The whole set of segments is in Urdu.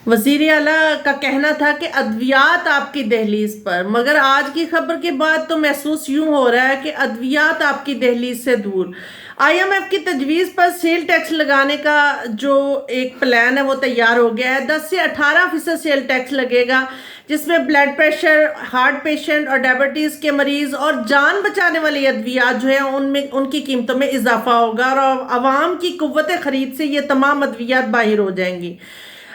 وزیر اعلیٰ کا کہنا تھا کہ ادویات آپ کی دہلیز پر، مگر آج کی خبر کے بعد تو محسوس یوں ہو رہا ہے کہ ادویات آپ کی دہلیز سے دور۔ آئی ایم ایف کی تجویز پر سیل ٹیکس لگانے کا جو ایک پلان ہے وہ تیار ہو گیا ہے۔ 10 سے 18% سیل ٹیکس لگے گا، جس میں بلڈ پریشر، ہارٹ پیشنٹ اور ڈائبٹیز کے مریض اور جان بچانے والی ادویات جو ہیں ان کی قیمتوں میں اضافہ ہوگا، اور عوام کی قوت خرید سے یہ تمام ادویات باہر ہو جائیں گی۔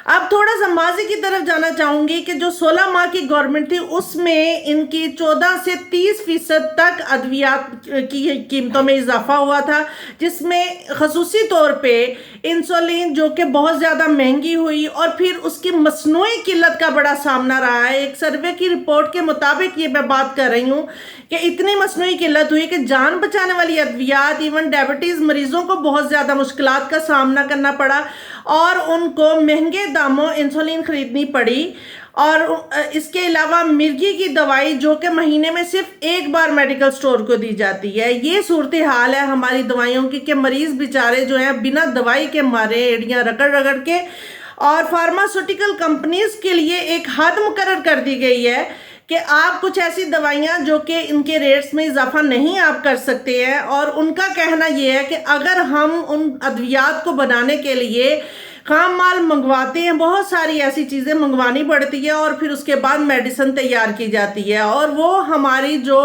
اب تھوڑا سا ماضی کی طرف جانا چاہوں گی کہ جو 16 ماہ کی گورنمنٹ تھی اس میں ان کی 14 سے 30% تک ادویات کی قیمتوں میں اضافہ ہوا تھا، جس میں خصوصی طور پہ انسولین جو کہ بہت زیادہ مہنگی ہوئی، اور پھر اس کی مصنوعی قلت کا بڑا سامنا رہا ہے۔ ایک سروے کی رپورٹ کے مطابق یہ میں بات کر رہی ہوں کہ اتنی مصنوعی قلت ہوئی کہ جان بچانے والی ادویات، ایون ڈائبٹیز مریضوں کو بہت زیادہ مشکلات کا سامنا کرنا پڑا، اور ان کو مہنگے داموں انسولین خریدنی پڑی۔ اور اس کے علاوہ مرگی کی دوائی جو کہ مہینے میں صرف ایک بار میڈیکل سٹور کو دی جاتی ہے، یہ صورتحال ہے ہماری دوائیوں کی کہ مریض بیچارے جو ہیں بنا دوائی کے مارے ایڑیاں رگڑ رگڑ کے، اور فارماسوٹیکل کمپنیز کے لیے ایک حد مقرر کر دی گئی ہے کہ آپ کچھ ایسی دوائیاں جو کہ ان کے ریٹس میں اضافہ نہیں آپ کر سکتے ہیں، اور ان کا کہنا یہ ہے کہ اگر ہم ان ادویات کو بنانے کے لیے خام مال منگواتے ہیں، بہت ساری ایسی چیزیں منگوانی پڑتی ہے، اور پھر اس کے بعد میڈیسن تیار کی جاتی ہے، اور وہ ہماری جو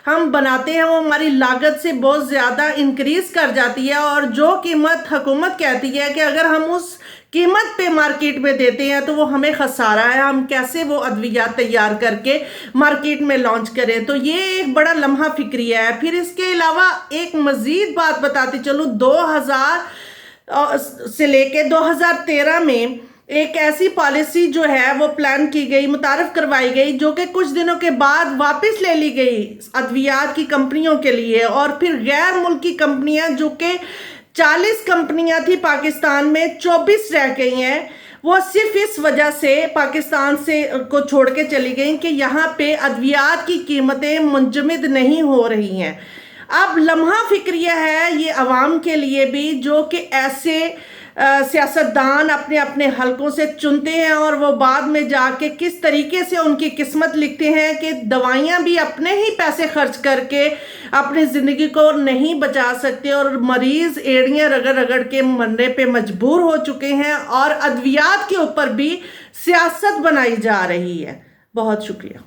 ہم بناتے ہیں وہ ہماری لاگت سے بہت زیادہ انکریز کر جاتی ہے، اور جو قیمت حکومت کہتی ہے کہ اگر ہم اس قیمت پہ مارکیٹ میں دیتے ہیں تو وہ ہمیں خسارہ ہے، ہم کیسے وہ ادویات تیار کر کے مارکیٹ میں لانچ کریں۔ تو یہ ایک بڑا لمحہ فکریہ ہے۔ پھر اس کے علاوہ ایک مزید بات بتاتی چلوں، 2000 سے لے کے 2013 میں ایک ایسی پالیسی جو ہے وہ پلان کی گئی، متعارف کروائی گئی، جو کہ کچھ دنوں کے بعد واپس لے لی گئی ادویات کی کمپنیوں کے لیے، اور پھر غیر ملکی کمپنیاں جو کہ 40 کمپنیاں تھی پاکستان میں، 24 رہ گئی ہیں۔ وہ صرف اس وجہ سے پاکستان کو چھوڑ کے چلی گئیں کہ یہاں پہ ادویات کی قیمتیں منجمد نہیں ہو رہی ہیں۔ اب لمحہ فکریہ ہے یہ عوام کے لیے بھی، جو کہ ایسے سیاستدان اپنے اپنے حلقوں سے چنتے ہیں، اور وہ بعد میں جا کے کس طریقے سے ان کی قسمت لکھتے ہیں کہ دوائیاں بھی اپنے ہی پیسے خرچ کر کے اپنی زندگی کو نہیں بچا سکتے، اور مریض ایڑیاں رگڑ رگڑ کے مرنے پہ مجبور ہو چکے ہیں، اور ادویات کے اوپر بھی سیاست بنائی جا رہی ہے۔ بہت شکریہ۔